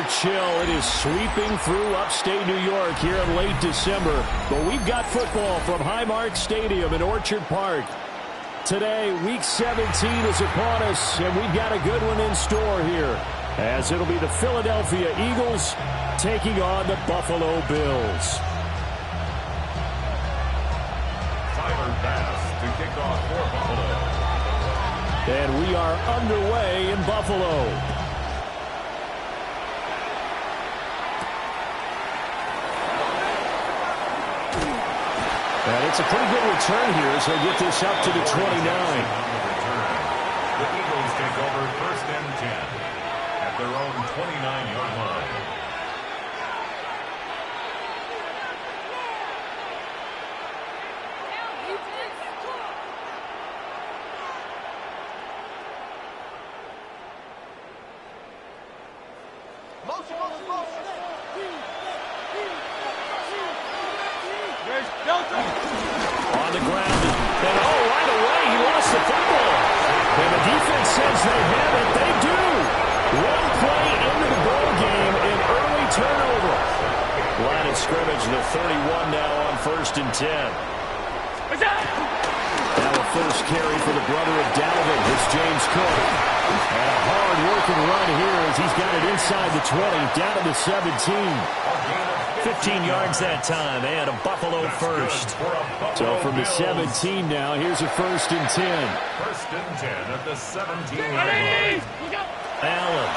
chill. It is sweeping through upstate New York here in late December. But we've got football from Highmark Stadium in Orchard Park. Today, Week 17 is upon us, and we've got a good one in store here, as it'll be the Philadelphia Eagles taking on the Buffalo Bills. Tyler Bass to kick off for Buffalo. And we are underway in Buffalo. And it's a pretty good return here as they get this up to the 29. The Eagles take over 1st and 10 at their own 29-yard line. On the ground, and right away he lost the football. And the defense says they have it. They do. One play into the ball game, an early turnover. Line of scrimmage, the 31 now on 1st and 10. Now a first carry for the brother of Dalvin. It's James Cook. And a hard-working run here as he's got it inside the 20, down to the 17. 15 yards that time, and a Buffalo first. So from the 17 now, here's a 1st and 10. 1st and 10 at the 17-yard line. Allen.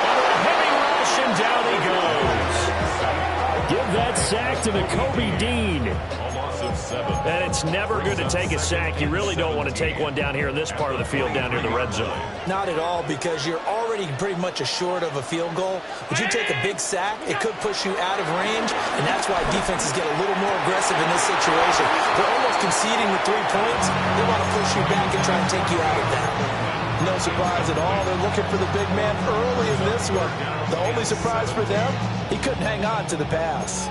Under a heavy rush, and down he goes. Give that sack to the Kobe Dean. And it's never good to take a sack. You really don't want to take one down here in this part of the field, down near the red zone. Not at all, because you're already pretty much assured of a field goal. But you take a big sack, it could push you out of range, and that's why defenses get a little more aggressive in this situation. They're almost conceding the 3 points. They want to push you back and try and take you out of that. No surprise at all. They're looking for the big man early in this one. The only surprise for them, he couldn't hang on to the pass.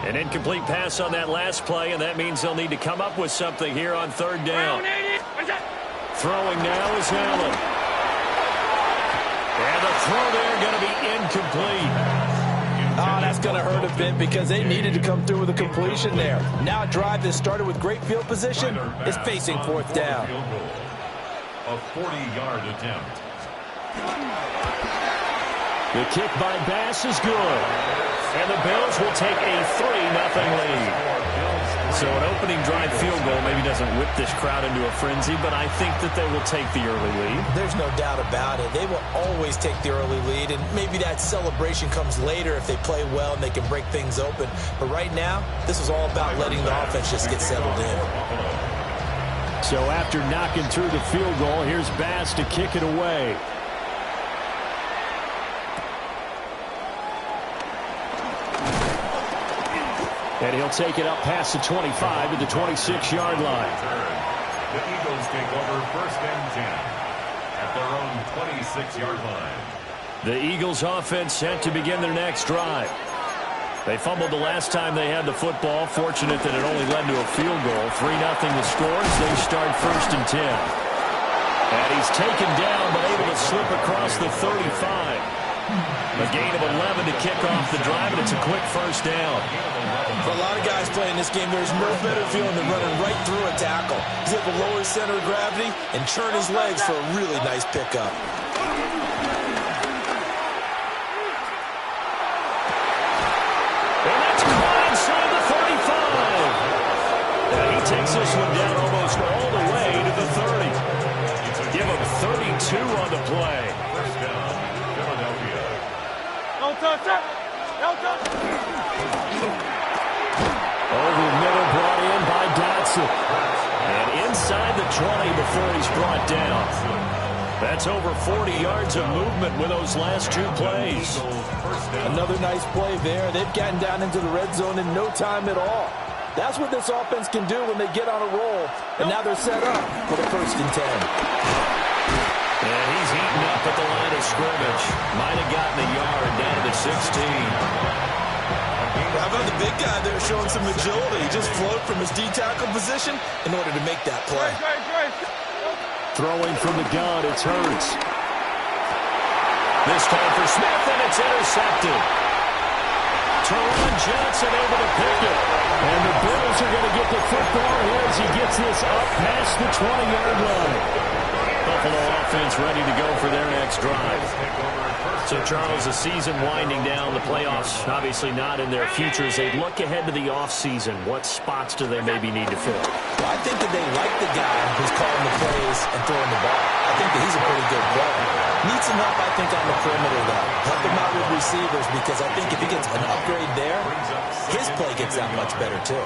An incomplete pass on that last play, and that means they'll need to come up with something here on 3rd down. Throwing now is Allen. And the throw there going to be incomplete. Oh, that's going to hurt a bit because they needed to come through with a completion there. Now a drive that started with great field position is facing 4th down. A 40-yard attempt. The kick by Bass is good. And the Bills will take a 3-0 lead. So an opening drive field goal maybe doesn't whip this crowd into a frenzy, but I think that they will take the early lead. There's no doubt about it. They will always take the early lead, and maybe that celebration comes later if they play well and they can break things open. But right now, this is all about letting the offense just get settled in. So after knocking through the field goal, here's Bass to kick it away. And he'll take it up past the 25 to the 26-yard line. The Eagles take over 1st and 10 at their own 26-yard line. The Eagles offense set to begin their next drive. They fumbled the last time they had the football. Fortunate that it only led to a field goal. 3-0 the score as they start 1st and 10. And he's taken down but able to slip across the 35. A gain of 11 to kick off the drive, and it's a quick 1st down. For a lot of guys playing this game, there's no better feeling than running right through a tackle. He's able to lower his center of gravity and churn his legs for a really nice pickup. And that's caught inside the 35. And he takes this one down almost all the way to the 30. Give him 32 on the play. 1st down, Philadelphia. Over middle, brought in by Dotson. And inside the 20 before he's brought down. That's over 40 yards of movement with those last 2 plays. Another nice play there. They've gotten down into the red zone in no time at all. That's what this offense can do when they get on a roll. And now they're set up for the 1st and 10. And he's eaten up at the line of scrimmage. Might have gotten a yard down to the 16. How about the big guy there showing some agility? He just floated from his D-tackle position in order to make that play. Throwing from the gun, it's Hurts. This time for Smith, and it's intercepted. Teron Johnson able to pick it. And the Bills are going to get the football here as he gets this up past the 20-yard line. Buffalo offense ready to go for their next drive. So, Charles, the season winding down, the playoffs obviously not in their futures. They look ahead to the offseason. What spots do they maybe need to fill? Well, I think that they like the guy who's calling the plays and throwing the ball. I think that he's a pretty good player. Needs some help, I think, on the perimeter, though. Help him out with receivers, because I think if he gets an upgrade there, his play gets that much better, too.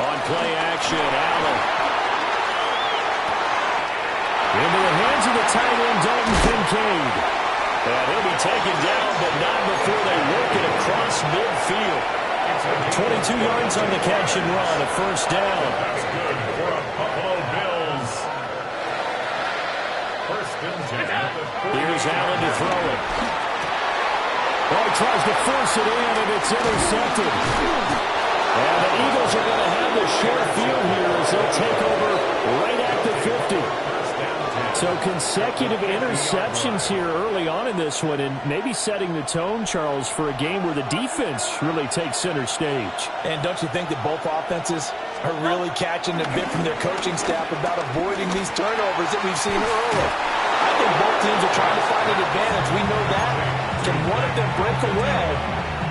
On play action, Allen. Into the hands of the tight end, Dalton Kincaid. And he'll be taken down, but not before they work it across midfield. 22 yards on the catch and run, a first down. That's good for a Buffalo Bills. First and 10. Here's Allen to throw it. Oh, he tries to force it in, and it's intercepted. And the Eagles are going to have the short field here as they'll take over right at the 50. So consecutive interceptions here early on in this one, and maybe setting the tone, Charles, for a game where the defense really takes center stage. And don't you think that both offenses are really catching a bit from their coaching staff about avoiding these turnovers that we've seen early? I think both teams are trying to find an advantage. We know that. Can one of them break away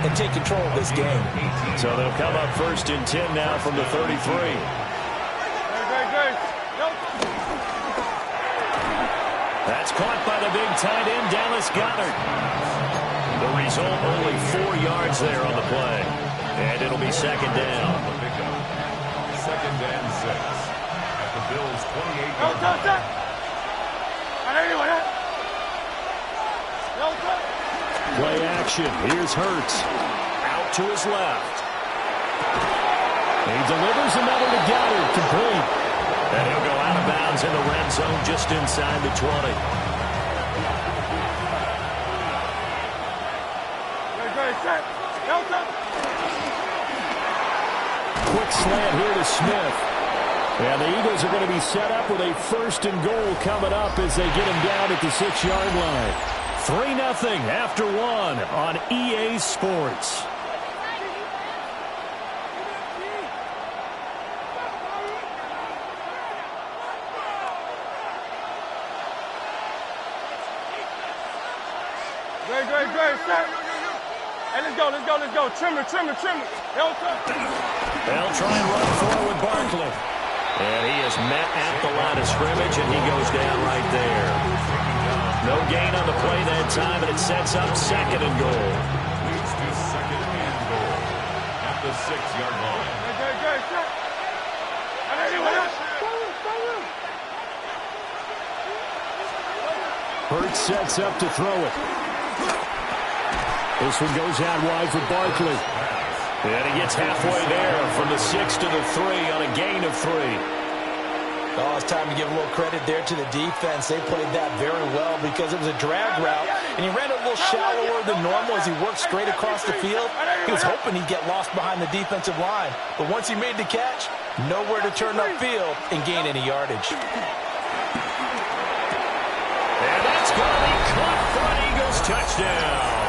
and take control of this game? So they'll come up first and 10 now from the 33. That's caught by the big tight end, Dallas Goedert. The result, only 4 yards there on the play. And it'll be second down. Second and 6 at the Bills' 28-yard line. Play action. Here's Hurts. Out to his left. He delivers another to Goedert, complete. And he'll go out of bounds in the red zone just inside the 20. Quick slant here to Smith. And the Eagles are going to be set up with a first and goal coming up as they get him down at the 6-yard line. 3-0 after 1 on EA Sports. Great, start. Hey, let's go. Trim it. They'll try and run forward Barkley. And he is met at the line of scrimmage, and he goes down right there. No gain on the play that time, and it sets up second and goal. Leads to second and goal at the 6-yard line. Hurts sets up to throw it. This one goes out wide for Barkley. And he gets halfway there from the 6 to the 3 on a gain of 3. Oh, it's time to give a little credit there to the defense. They played that very well because it was a drag route, and he ran a little shallower than normal as he worked straight across the field. He was hoping he'd get lost behind the defensive line, but once he made the catch, nowhere to turn upfield and gain any yardage. And that's going to be caught for an Eagles touchdown.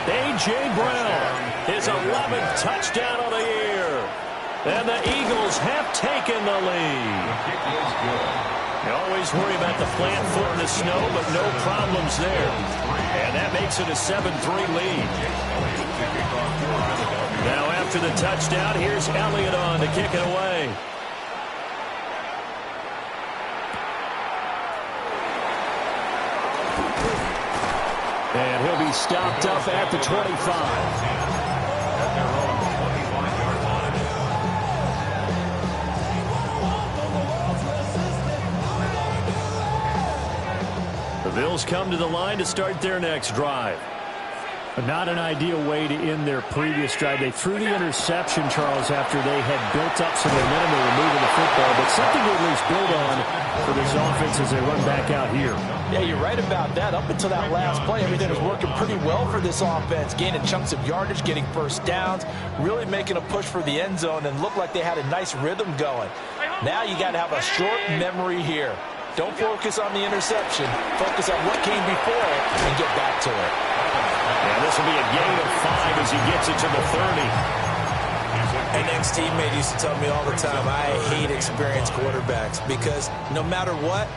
A.J. Brown, his 11th touchdown of the year. And the Eagles have taken the lead. You always worry about the flat foot in the snow, but no problems there. And that makes it a 7-3 lead. Now after the touchdown, here's Elliott on to kick it away. And he'll be stopped up at the 25. The Bills come to the line to start their next drive. But not an ideal way to end their previous drive. They threw the interception, Charles, after they had built up some momentum and were moving the football, but something to at least build on for this offense as they run back out here. Yeah, you're right about that. Up until that last play, everything was working pretty well for this offense, gaining chunks of yardage, getting first downs, really making a push for the end zone, and looked like they had a nice rhythm going. Now you got to have a short memory here. Don't focus on the interception. Focus on what came before it and get back to it. And this will be a gain of 5 as he gets it to the 30. An ex-teammate used to tell me all the time, I hate experienced quarterbacks because no matter what,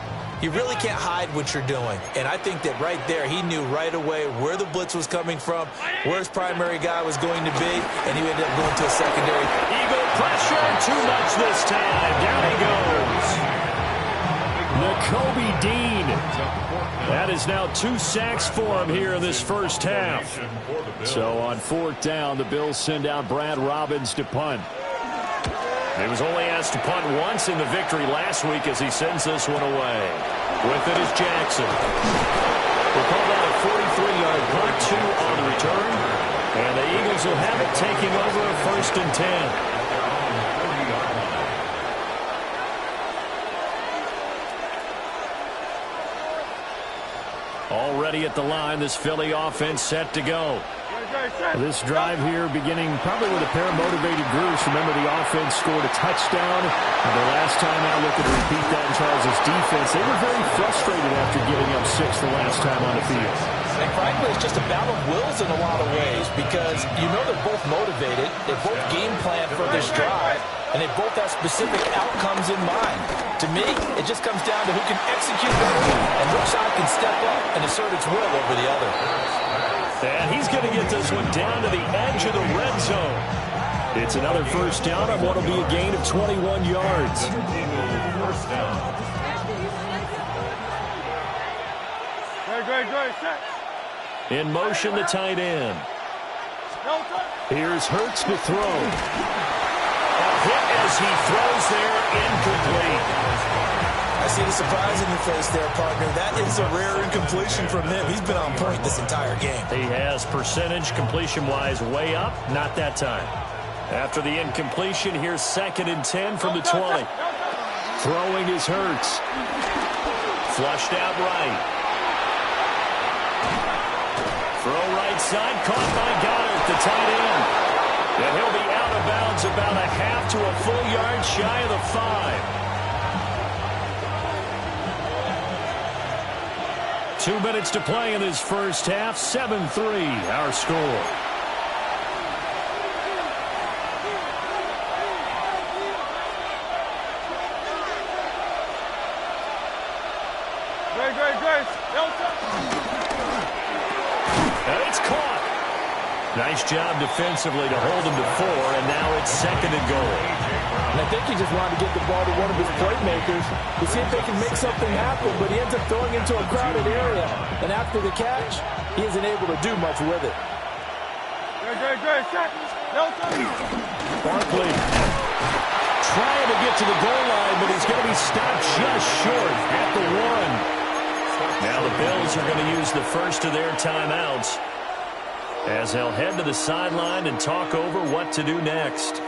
you really can't hide what you're doing. And I think that right there, he knew right away where the blitz was coming from, where his primary guy was going to be, and he ended up going to a secondary. Eagle pressure, too much this time. Down he goes. Nakobe Dean. That is now 2 sacks for him here in this first half. So on 4th down, the Bills send out Brad Robbins to punt. He was only asked to punt once in the victory last week as he sends this one away. With it is Jackson. We'll call that a 43-yard punt, 2 on the return. And the Eagles will have it taking over a 1st and 10. Already at the line, this Philly offense set to go. This drive here beginning probably with a pair of motivated groups. Remember, the offense scored a touchdown. And the last time out, looking to repeat that in Charles' defense, they were very frustrated after giving up 6 the last time on the field. And frankly, it's just a battle of wills in a lot of ways because you know they're both motivated, they both game plan for this drive, and they both have specific outcomes in mind. To me, it just comes down to who can execute better and which side can step up and assert its will over the other. And he's going to get this one down to the edge of the red zone. It's another 1st down on what will be a gain of 21 yards. Great, set. In motion, the tight end. Here's Hurts to throw. A hit as he throws there, incomplete. I see the surprise in your face there, partner. That is a rare incompletion from him. He's been on point this entire game. He has percentage completion-wise way up, not that time. After the incompletion, here's 2nd and 10 from the 20. Throwing is Hurts. Flushed out right. Throw right side, caught by Goddard, the tight end. And he'll be out of bounds about a half to a full yard shy of the 5. 2 minutes to play in this first half. 7-3, our score. Great. And it's caught. Nice job defensively to hold him to 4, and now it's 2nd and goal. And I think he just wanted to get the ball to one of his playmakers to see if they can make something happen, but he ends up throwing into a crowded area. And after the catch, he isn't able to do much with it. Great, set. Barkley trying to get to the goal line, but he's going to be stopped just short at the 1. Now the Bills are going to use the first of their timeouts as they'll head to the sideline and talk over what to do next.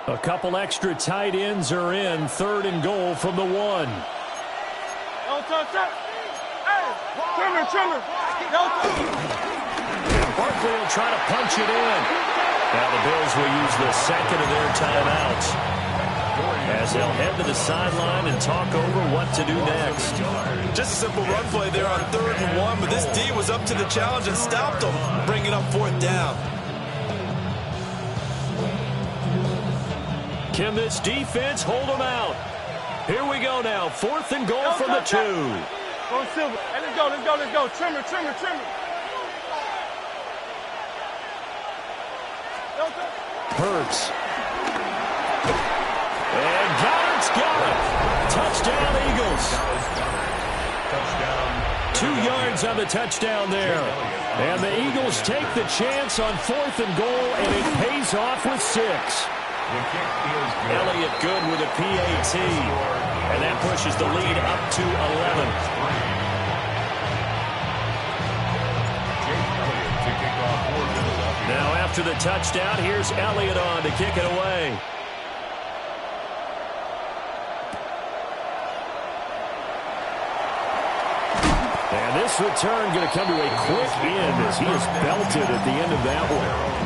A couple extra tight ends are in. 3rd and goal from the 1. Trimmer. Barkley will try to punch it in. Now the Bills will use the 2nd of their timeouts as they'll head to the sideline and talk over what to do next. Just a simple run play there on 3rd and 1, but this D was up to the challenge and stopped them, bringing up 4th down. Can this defense hold them out? Here we go now. 4th and goal from the 2. Go Silver. Hey, let's go. Trimmer. Hurts. And Goddard's got it. Touchdown, Eagles. 2 yards on the touchdown there. And the Eagles take the chance on 4th and goal, and it pays off with 6. Elliott good with a PAT. And that pushes the lead up to 11. Now after the touchdown, here's Elliott on to kick it away. this return going to come to a quick end as he is belted at the end of that one.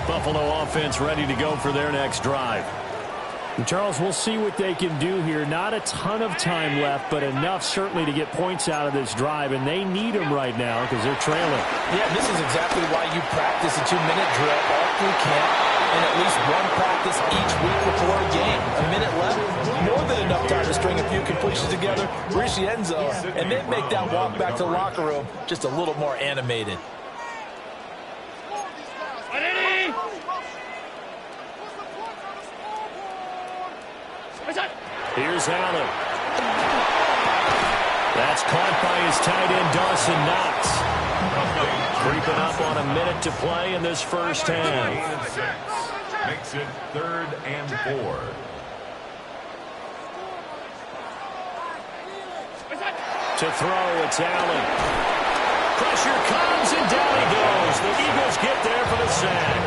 Buffalo offense ready to go for their next drive. And Charles, we'll see what they can do here. Not a ton of time left, but enough certainly to get points out of this drive, and they need them right now because they're trailing. Yeah, this is exactly why you practice a 2-minute drill all through camp and at least one practice each week before a game. A minute left, more than enough time to string a few completions together, reach the end zone, and then make that walk back to the locker room just a little more animated. Here's Allen. That's caught by his tight end, Dawson Knox. Creeping up on a minute to play in this first half. Makes it 3rd and 4. To throw, it's Allen. Pressure comes, and down he goes. The Eagles get there for the sack.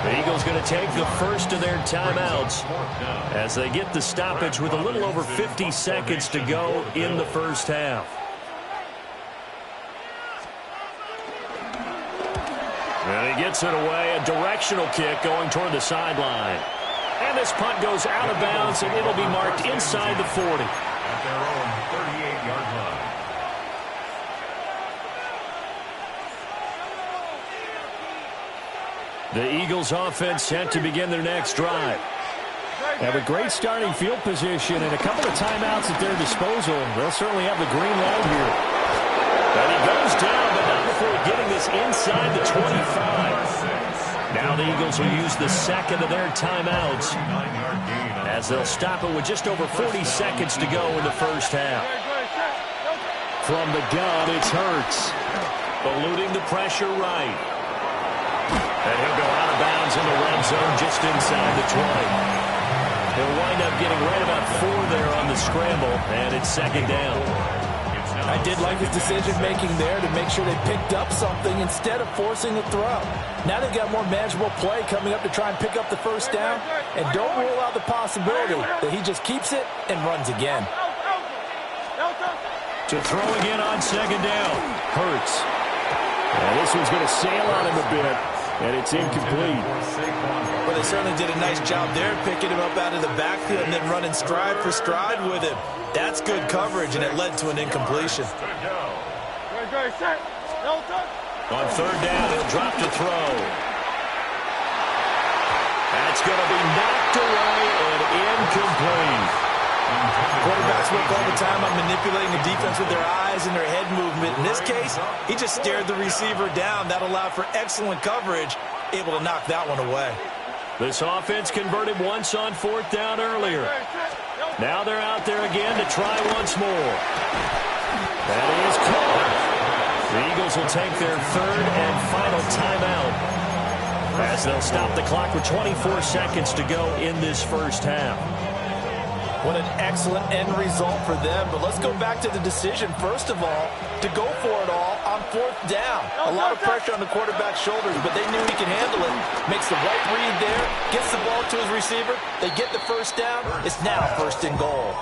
The Eagles going to take the first of their timeouts as they get the stoppage with a little over 50 seconds to go in the first half. And he gets it away, a directional kick going toward the sideline. And this punt goes out of bounds, and it'll be marked inside the 40. At their own 38-yard line. The Eagles offense set to begin their next drive. Have a great starting field position and a couple of timeouts at their disposal. They'll certainly have the green light here. And he goes down, but not before getting this inside the 25. Now the Eagles will use the second of their timeouts as they'll stop it with just over 40 seconds to go in the first half. From the gun, it's Hurts. Eluding the pressure right. And he'll go out of bounds in the red zone just inside the 20. He'll wind up getting right about 4 there on the scramble, and it's second down. I did like his decision-making there to make sure they picked up something instead of forcing the throw. Now they've got more manageable play coming up to try and pick up the first down, and don't rule out the possibility that he just keeps it and runs again. To throw again on second down, Hurts. And this one's going to sail on him a bit. And it's incomplete. Well, they certainly did a nice job there, picking him up out of the backfield and then running stride for stride with him. That's good coverage, and it led to an incompletion. On third down, he'll drop to throw. That's going to be knocked away and incomplete. Quarterbacks work all the time on manipulating the defense with their eyes and their head movement. In this case, he just stared the receiver down. That allowed for excellent coverage, able to knock that one away. This offense converted once on fourth down earlier. Now they're out there again to try once more. That is caught. The Eagles will take their third and final timeout as they'll stop the clock with 24 seconds to go in this first half. What an excellent end result for them. But let's go back to the decision, first of all, to go for it all on fourth down. A lot of pressure on the quarterback's shoulders, but they knew he could handle it. Makes the right read there, gets the ball to his receiver. They get the first down. It's now first and goal.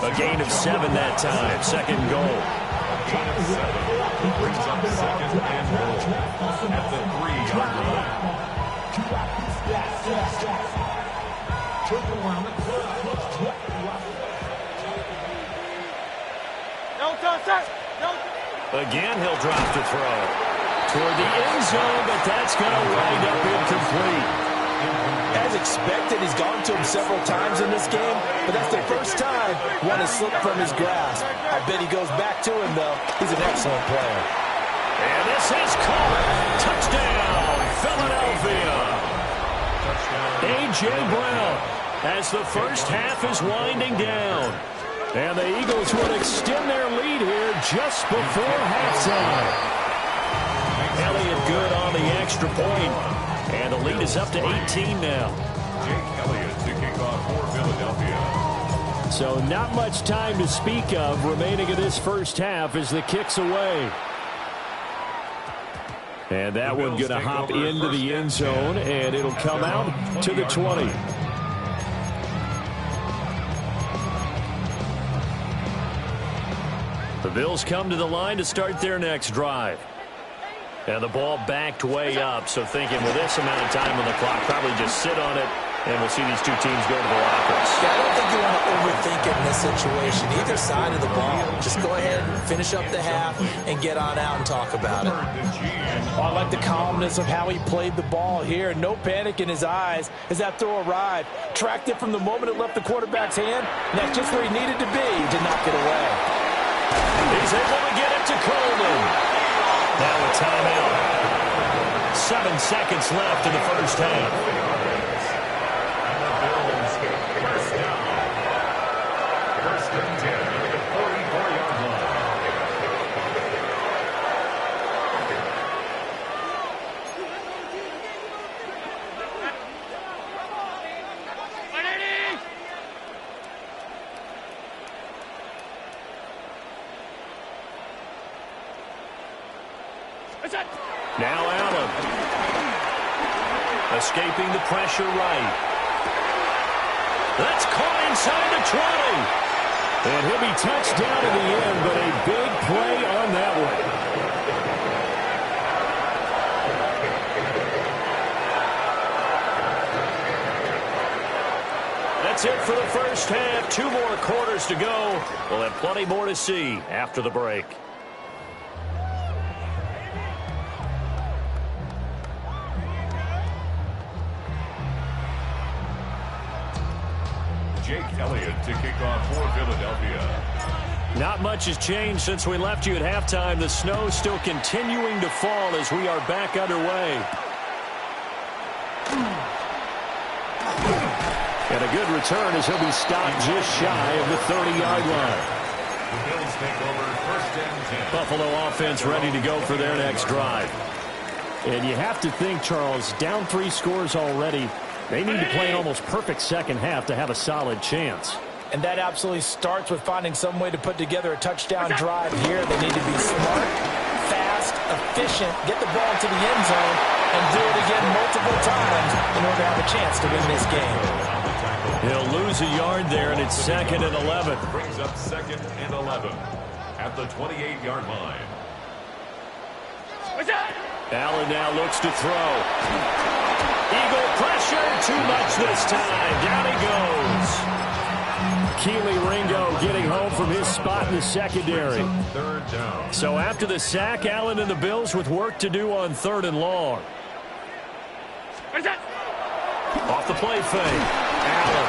A gain of 7 that time, second and goal. Gain of 7. Brings up second and goal at the 3-yard line. Again, he'll drop to throw. Toward the end zone, but that's going to wind up incomplete. As expected, he's gone to him several times in this game, but that's the first time one has slipped from his grasp. I bet he goes back to him, though. He's an excellent player. And this is caught. Touchdown, Philadelphia. A.J. Brown as the first half is winding down. And the Eagles will extend their lead here just before halftime. Elliott good on the extra point. And the lead is up to 18 now. Jake Elliott to kick off for Philadelphia. So not much time to speak of remaining in this first half as the kick's away. And that one going to hop into the end zone, and it'll come out to the 20. The Bills come to the line to start their next drive. And the ball backed way up, so thinking with this amount of time on the clock, probably just sit on it, and we'll see these two teams go to the lockers. Yeah, I don't think you want to overthink it in this situation. Either side of the ball. Just go ahead and finish up the half and get on out and talk about it. Oh, I like the calmness of how he played the ball here. No panic in his eyes as that throw arrived. Tracked it from the moment it left the quarterback's hand, and that's just where he needed to be to knock it away. He's able to get it to Coleman. Now a timeout. 7 seconds left in the first half. And the Bills first down. First and 10 at the 44-yard line. Now Allen. Escaping the pressure right. That's caught inside the 20. And he'll be touched down in the end, but a big play on that one. That's it for the first half. 2 more quarters to go. We'll have plenty more to see after the break. Jake Elliott to kick off for Philadelphia. Not much has changed since we left you at halftime. The snow still continuing to fall as we are back underway. And a good return as he'll be stopped just shy of the 30-yard line. The Bills take over first and 10. Buffalo offense ready to go for their next drive. And you have to think, Charles, down 3 scores already. They need to play an almost perfect second half to have a solid chance. And that absolutely starts with finding some way to put together a touchdown drive here. They need to be smart, fast, efficient, get the ball to the end zone, and do it again multiple times in order to have a chance to win this game. He'll lose a yard there, and it's 2nd and 11. Brings up 2nd and 11 at the 28-yard line. Allen now looks to throw. Eagle pressure, too much this time. Down he goes. Keely Ringo getting home from his spot in the secondary. 3rd down. So after the sack, Allen and the Bills with work to do on 3rd and long. Off the play fake. Allen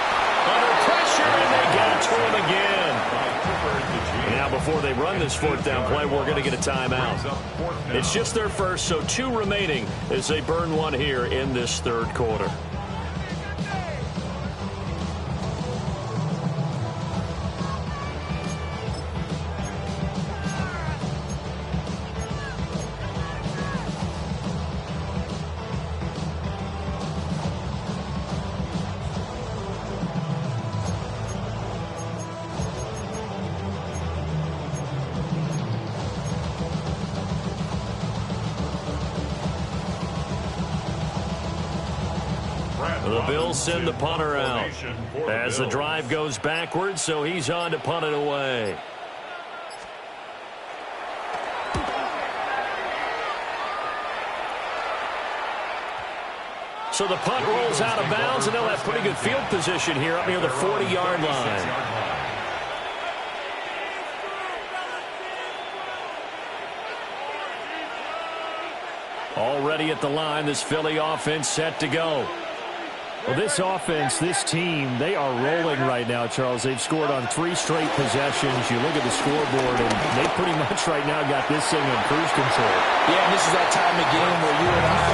under pressure, and they get it to him again. Now before they run this 4th down play, we're going to get a timeout. It's just their first, so 2 remaining as they burn one here in this 3rd quarter. The Bills send the punter out as the drive goes backwards, so he's on to punt it away. So the punt rolls out of bounds, and they'll have pretty good field position here up near the 40-yard line. Already at the line, this Philly offense set to go. Well, this offense, this team, they are rolling right now, Charles. They've scored on 3 straight possessions. You look at the scoreboard, and they pretty much right now got this thing in cruise control. Yeah, and this is that time of game where you and I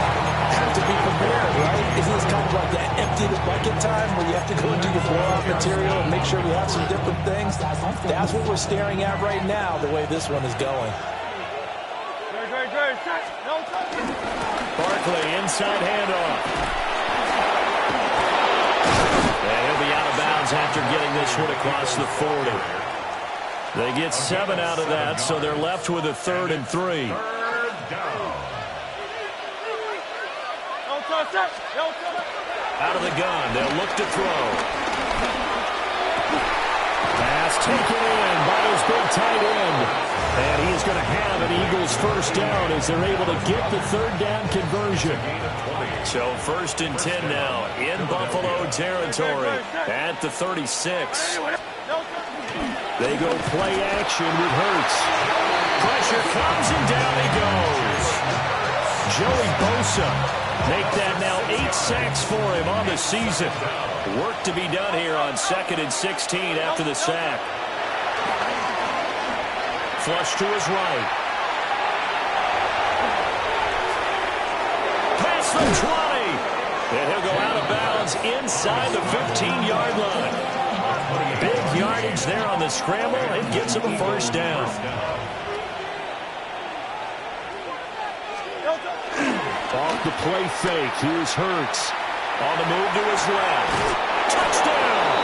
have to be prepared, right? Isn't this kind of like that empty the bucket time where you have to go into your blowout material and make sure we have some different things? That's what we're staring at right now, the way this one is going. Barkley, inside handoff. And he'll be out of bounds after getting this one across the 40. They get 7 out of that, so they're left with a 3rd and 3. 3rd down. Out of the gun, they'll look to throw. Pass taken in by his big tight end. And he is going to have an Eagles first down as they're able to get the third down conversion. So 1st and 10 now in Buffalo territory at the 36. They go play action with Hurts. Pressure comes and down he goes. Joey Bosa make that now 8 sacks for him on the season. Work to be done here on 2nd and 16 after the sack. Flush to his right. Past the 20. And he'll go out of bounds inside the 15-yard line. Big yardage there on the scramble. It gets him a first down. Off the play fake. Here's Hurts. On the move to his left. Touchdown!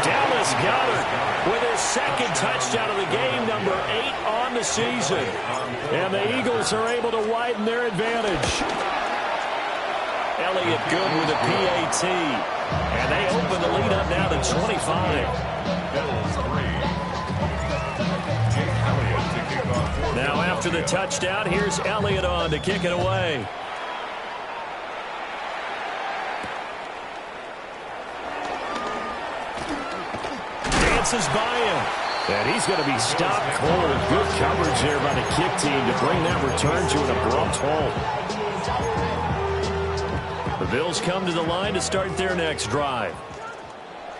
Dallas Goedert with his 2nd touchdown of the game, number 8 on the season. And the Eagles are able to widen their advantage. Elliott good with a PAT. And they open the lead up now to 25. Now after the touchdown, here's Elliott on to kick it away. Dances by him. And he's going to be stopped cold. Good coverage there by the kick team to bring that return to an abrupt halt. The Bills come to the line to start their next drive.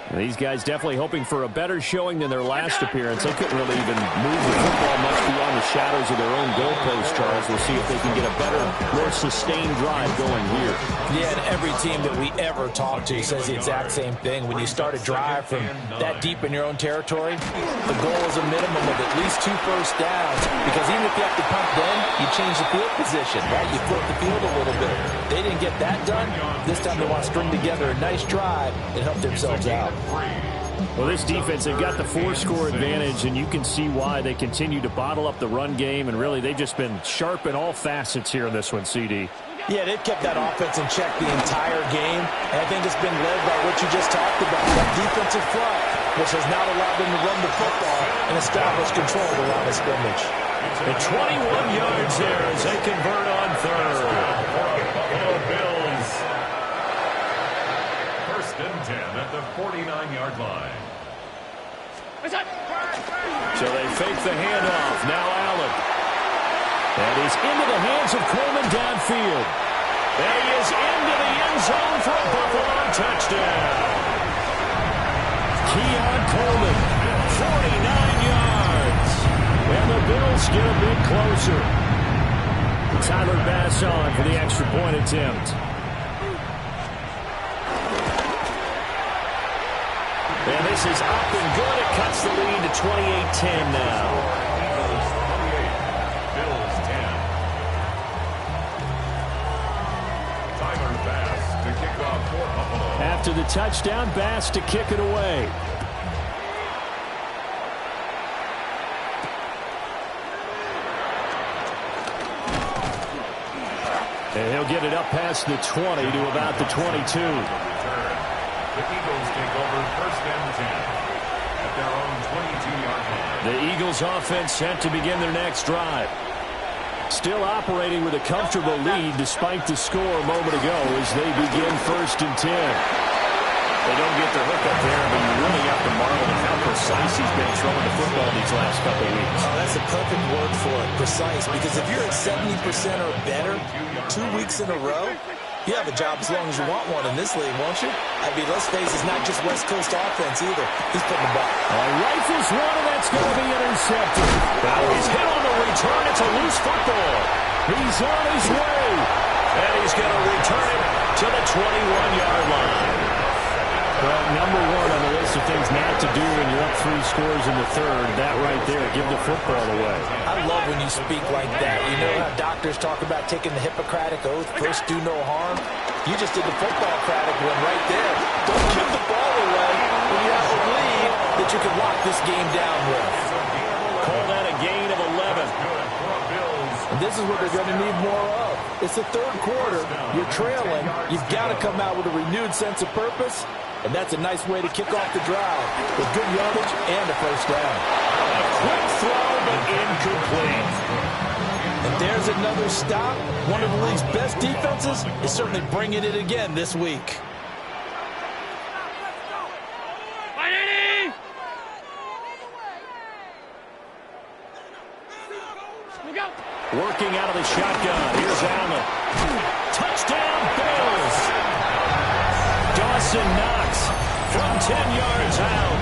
And these guys definitely hoping for a better showing than their last appearance. They couldn't really even move the football much beyond the shadows of their own goalpost, Charles. We'll see if they can get a better, more sustained drive going here. Yeah, and every team that we ever talk to says the exact same thing. When you start a drive from that deep in your own territory, the goal is a minimum of at least 2 first downs. Because even if you have to punt then, you change the field position, right? You flip the field a little bit. They didn't get that done. This time they want to string together a nice drive and help themselves out. Well, this defense, they've got the 4-score advantage, and you can see why they continue to bottle up the run game, and really they've just been sharp in all facets here in this one, CD. Yeah, they've kept that offense in check the entire game, and I think it's been led by what you just talked about, that defensive front, which has now allowed them to run the football and establish control of the line of scrimmage. The 21 yards there as they convert on 3rd. Bills. 1st and 10 at the 49-yard line. So they fake the handoff. Now Allen. And he's into the hands of Coleman downfield. And he is into the end zone for a Buffalo touchdown. Keon Coleman, 49 yards. And the Bills get a bit closer. Tyler Bass on for the extra point attempt. And this is up and good. It cuts the lead to 28-10 now. Bills 10. Tyler Bass to kick off for Buffalo. After the touchdown, Bass to kick it away. And he'll get it up past the 20 to about the 22. The Eagles take over 1st and 10 at their own 22-yard line. The Eagles offense set to begin their next drive. Still operating with a comfortable lead despite the score a moment ago as they begin 1st and 10. They don't get the hook up there, but you really have to marvel at how precise he's been throwing the football these last couple of weeks. Oh, that's a perfect word for it, precise, because if you're at 70% or better 2 weeks in a row, you have a job as long as you want one in this league, won't you? I mean, let's face it, it's not just West Coast offense either. He's putting the ball. Rifles one, and that's going to be intercepted. Now he's hit on the return. It's a loose football. He's on his way. And he's going to return it to the 21-yard line. Well, number one on the list of things not to do when you're up 3 scores in the 3rd, that right there, give the football away. I love when you speak like that. You know how doctors talk about taking the Hippocratic Oath, first do no harm? You just did the football-cratic one right there. Don't give the ball away when you have a lead that you can lock this game down with. Call that a gain of 11. And this is what they're going to need more of. It's the 3rd quarter. You're trailing. You've got to come out with a renewed sense of purpose. And that's a nice way to kick off the drive with good yardage and a first down. a quick throw, but incomplete. And there's another stop. One of the league's best defenses is certainly bringing it again this week. Working out of the shotgun. Here's Allen. Touchdown, Bills. Dawson Knox from 10 yards out.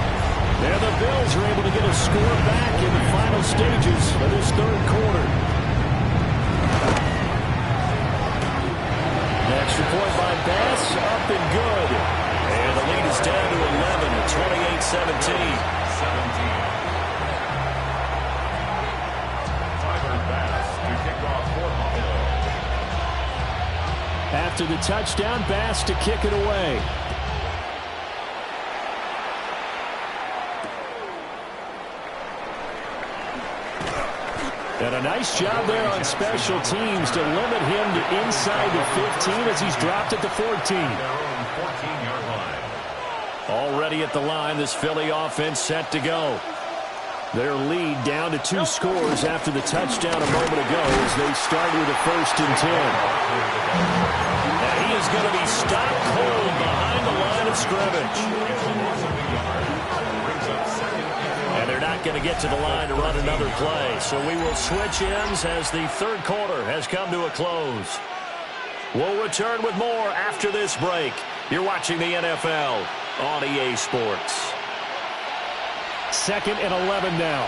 And the Bills are able to get a score back in the final stages of this third quarter. The extra point by Bass, up and good. And the lead is down to 11 at 28-17. After the touchdown, Bass to kick it away. And a nice job there on special teams to limit him to inside the 15 as he's dropped at the 14. Already at the line, this Philly offense set to go. Their lead down to 2 scores after the touchdown a moment ago as they start with a 1st and 10. And he is going to be stopped cold behind the line of scrimmage. And they're not going to get to the line to run another play. So we will switch ends as the third quarter has come to a close. We'll return with more after this break. You're watching the NFL on EA Sports. 2nd and 11 now.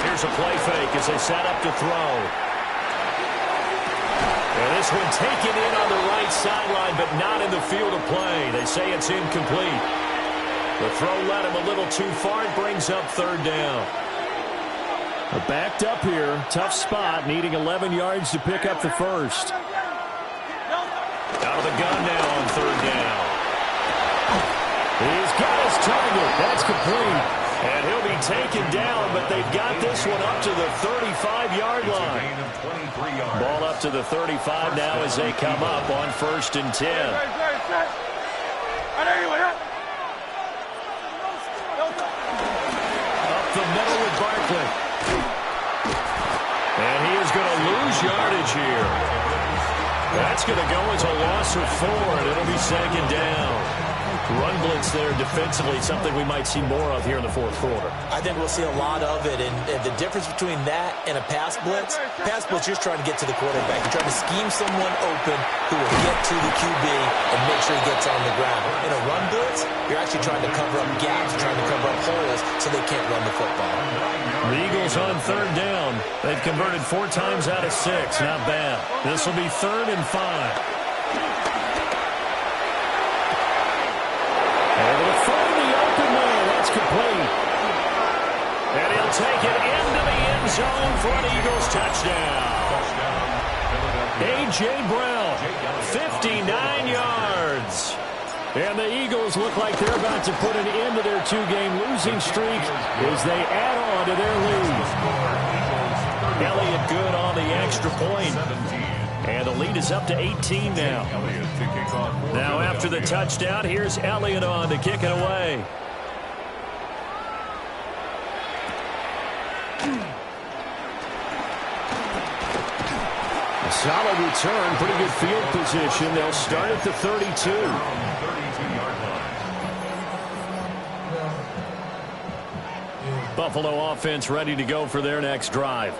Here's a play fake as they set up to throw. And this one taken in on the right sideline, but not in the field of play. They say it's incomplete. The throw led him a little too far. It brings up 3rd down. Backed up here. Tough spot. Needing 11 yards to pick up the first. Out of the gun now on 3rd down. He's got his target. That's complete. And he'll be taken down, but they've got this one up to the 35-yard line. Ball up to the 35 now as they come up on 1st and 10. Up the middle with Barkley. And he is going to lose yardage here. That's going to go as a loss of 4, and it'll be 2nd down. Run blitz there defensively, something we might see more of here in the 4th quarter. I think we'll see a lot of it, and the difference between that and a pass blitz, you're just trying to get to the quarterback. You're trying to scheme someone open who will get to the QB and make sure he gets on the ground. In a run blitz, you're actually trying to cover up gaps, trying to cover up holes so they can't run the football. The Eagles on 3rd down. They've converted 4 times out of 6. Not bad. This will be 3rd and 5. Able to find the open man. That's complete. And he'll take it into the end zone for an Eagles touchdown. A.J. Brown, 59 yards. And the Eagles look like they're about to put an end to their 2-game losing streak as they add on to their lead. Elliott good on the extra point. And the lead is up to 18 now. Now after the touchdown, here's Elliott on to kick it away. A solid return, pretty good field position. They'll start at the 32. Buffalo offense ready to go for their next drive.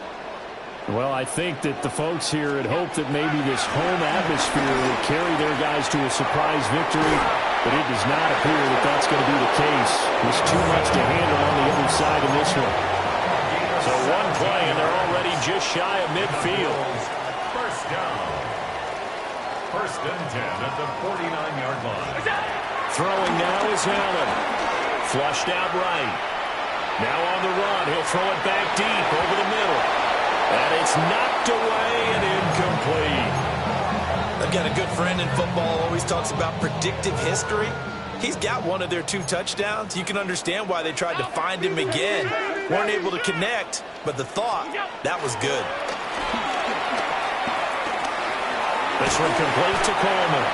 Well, I think that the folks here had hoped that maybe this home atmosphere would carry their guys to a surprise victory, but it does not appear that that's going to be the case. There's too much to handle on the other side of this one. So one play, and they're already just shy of midfield. 1st down. 1st and 10 at the 49-yard line. Throwing now is Allen. Flushed out right. Now on the run. He'll throw it back deep over the middle. And it's knocked away and incomplete. I've got a good friend in football, always talks about predictive history. He's got one of their 2 touchdowns. You can understand why they tried to find him again. Weren't able to connect, but the thought, that was good. This one complete to Coleman.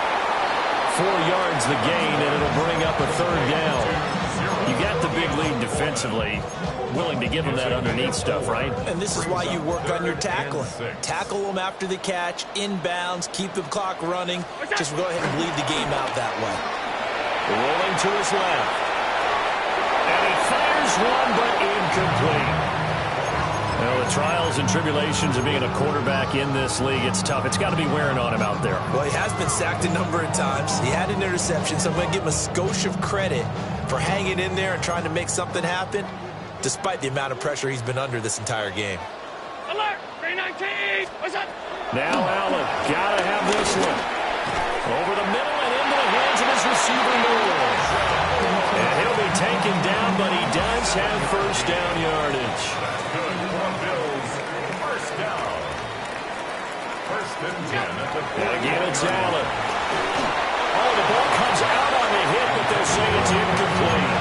4 yards the gain, and it'll bring up a third down. You got the big lead defensively. Willing to give them that underneath stuff, right? And this is why you work on your tackling. Tackle them after the catch, inbounds, keep the clock running. Just go ahead and bleed the game out that way. Rolling to his left. And he fires one, but incomplete. Well, the trials and tribulations of being a quarterback in this league, it's tough. It's got to be wearing on him out there. Well, he has been sacked a number of times. He had an interception, so I'm going to give him a skosh of credit for hanging in there and trying to make something happen, despite the amount of pressure he's been under this entire game. Alert! 319! What's up? Now Allen, got to have this one. Over the middle and into the hands of his receiver, Moore. And he'll be taken down, but he does have first down yardage. And again, it's Allen. Oh, the ball comes out on the hit, but they'll say it's incomplete.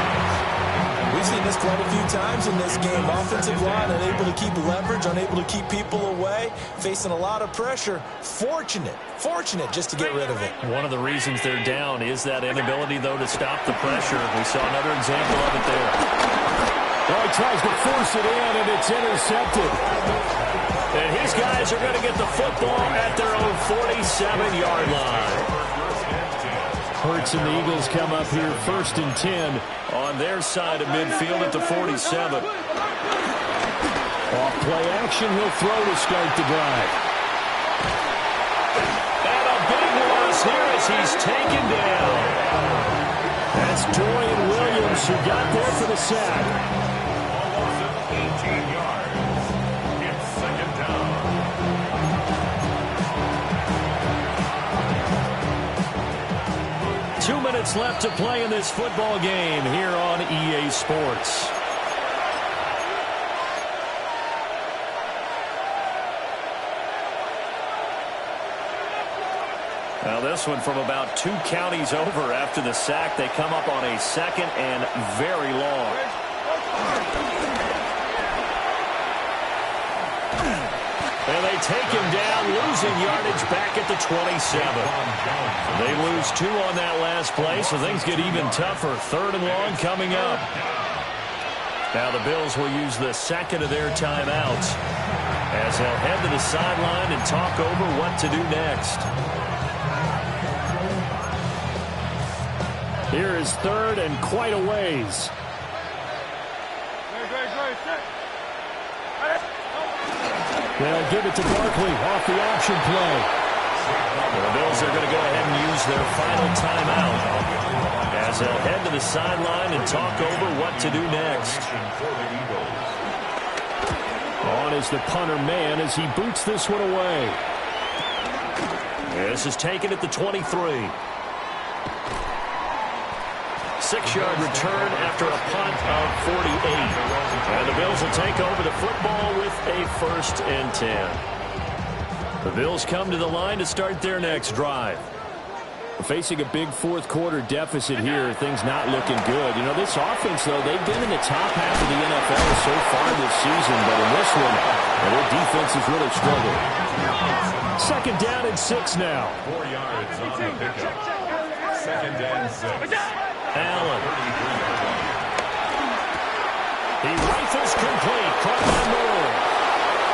We've seen this quite a few times in this game. Offensive line unable to keep leverage, unable to keep people away, facing a lot of pressure. Fortunate just to get rid of it. One of the reasons they're down is that inability, though, to stop the pressure. We saw another example of it there. Well, he tries to force it in, and it's intercepted. And his guys are going to get the football at their own 47-yard line. Hurts and the Eagles come up here 1st and 10 on their side of midfield at the 47. Off play action, he'll throw to start the drive. And a big loss here as he's taken down. That's Dorian Williams who got there for the sack. 18 yards. It's second down. Two minutes left to play in this football game here on EA Sports. Now this one from about 2 counties over after the sack. They come up on a 2nd and very long. And they take him down, losing yardage back at the 27. They lose 2 on that last play, so things get even tougher. 3rd and long coming up. Now the Bills will use the 2nd of their timeouts as they'll head to the sideline and talk over what to do next. Here is 3rd and quite a ways. They'll give it to Barkley off the option play. The Bills are going to go ahead and use their final timeout as they'll head to the sideline and talk over what to do next. On is the punter man as he boots this one away. This is taken at the 23. 6-yard return after a punt of 48. And the Bills will take over the football with a 1st and 10. The Bills come to the line to start their next drive. Facing a big 4th quarter deficit here, things not looking good. You know, this offense, though, they've been in the top half of the NFL so far this season, but in this one, their defense has really struggled. 2nd down and 6 now. 4 yards on the pickup. 2nd and 6. Allen. He rifles complete. Caught by Moore.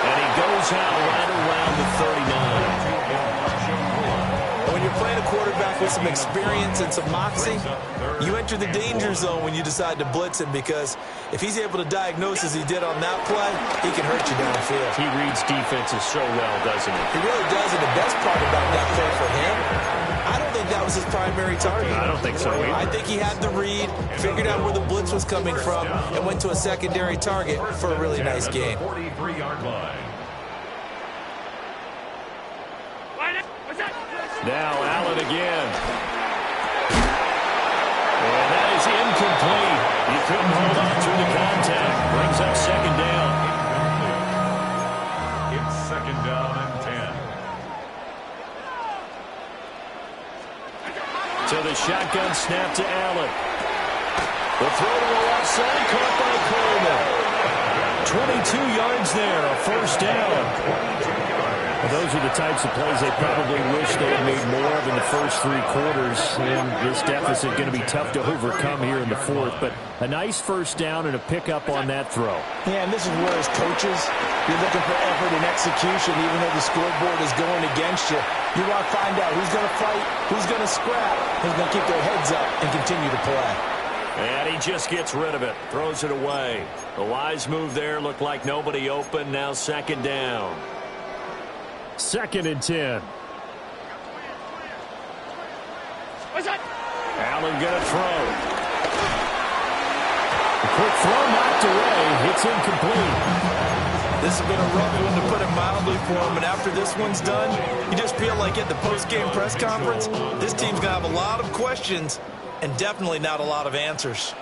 And he goes out right around the 39. When you're playing a quarterback with some experience and some moxie, you enter the danger zone when you decide to blitz him, because if he's able to diagnose as he did on that play, he can hurt you downfield. He reads defenses so well, doesn't he? He really does, and the best part about that play for him, I don't think that was his primary target. I don't think so either. I think he had the read, figured out where the blitz was coming from, and went to a secondary target for a really nice gain. 43-yard line. Now Allen again. And that is incomplete. He couldn't hold on through the contact. Brings up 2nd down. It's 2nd down and 10. So the shotgun snap to Allen. The throw to the left side, caught by Coleman. 22 yards there, a 1st down. Those are the types of plays they probably wish they had made more of in the first 3 quarters. And this deficit going to be tough to overcome here in the fourth. But a nice first down and a pickup on that throw. Yeah, and this is where, as coaches, you're looking for effort and execution, even though the scoreboard is going against you. You want to find out who's going to fight, who's going to scrap, who's going to keep their heads up and continue to play. And he just gets rid of it, throws it away. The wise move there, looked like nobody open. Now second down. 2nd and 10. Allen going to throw. A quick throw knocked away. It's incomplete. This has been a rough one, to put it mildly, for him. And after this one's done, you just feel like at the post-game press conference, this team's going to have a lot of questions and definitely not a lot of answers.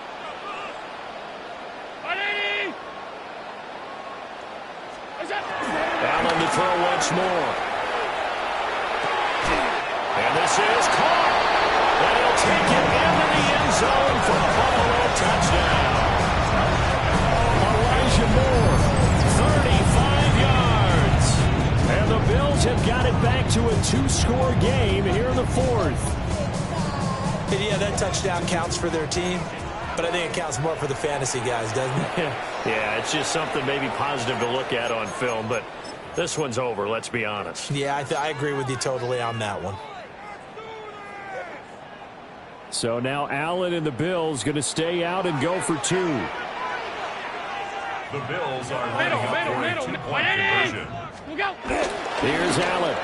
Allen to throw once more. And this is caught. And he'll take it into the end zone for a Buffalo touchdown. Elijah Moore, 35 yards. And the Bills have got it back to a 2-score game here in the fourth. And yeah, that touchdown counts for their team, but I think it counts more for the fantasy guys, doesn't it? Yeah, it's just something maybe positive to look at on film, but this one's over, let's be honest. Yeah, I agree with you totally on that one. So now Allen and the Bills going to stay out and go for 2. The Bills are running a 42-point conversion. We'll go. Here's Allen.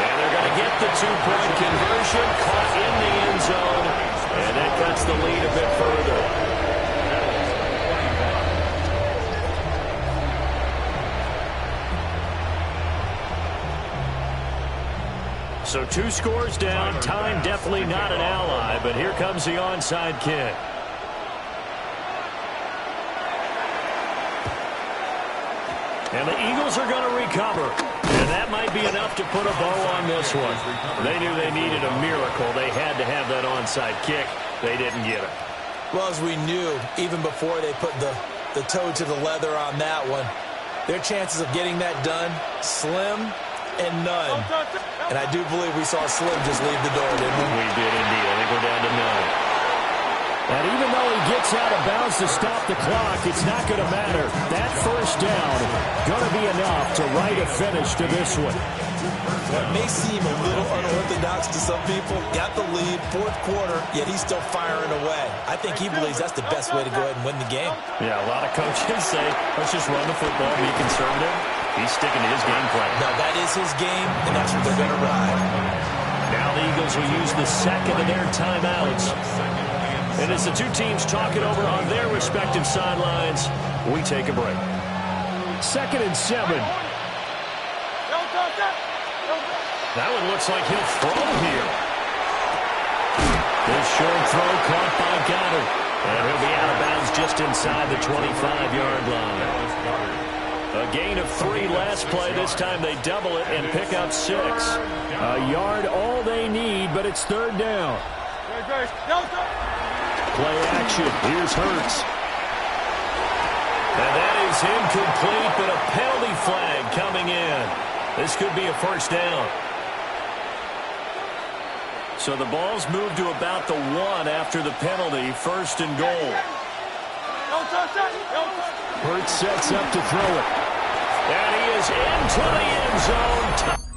And they're going to get the 2-point conversion, caught in the end zone, and that cuts the lead a bit further. So 2 scores down. Time definitely not an ally, but here comes the onside kick. And the Eagles are going to recover. And that might be enough to put a bow on this one. They knew they needed a miracle. They had to have that onside kick. They didn't get it. Well, as we knew, even before they put the toe to the leather on that one, their chances of getting that done, slim and none. And I do believe we saw Slim just leave the door, didn't we? We did indeed. I think we're down to none. And even though he gets out of bounds to stop the clock, it's not going to matter. That first down going to be enough to write a finish to this one. It may seem a little unorthodox to some people. Got the lead, fourth quarter, yet he's still firing away. I think he believes that's the best way to go ahead and win the game. Yeah, a lot of coaches say, let's just run the football, be conservative. He's sticking to his game plan. No, that is his game, and that's what they're going to ride. Now the Eagles will use the second of their timeouts. And as the two teams talk it over on their respective sidelines, we take a break. 2nd and 7. That one looks like he'll throw here. This short throw caught by Goddard. And he'll be out of bounds just inside the 25-yard line. A gain of 3 last play. This time they double it and pick up 6. A yard all they need, but it's 3rd down. Play action. Here's Hurts. And that is incomplete, but a penalty flag coming in. This could be a first down. So the ball's moved to about the 1 after the penalty. 1st and goal. Hurts sets up to throw it. And he is into the end zone.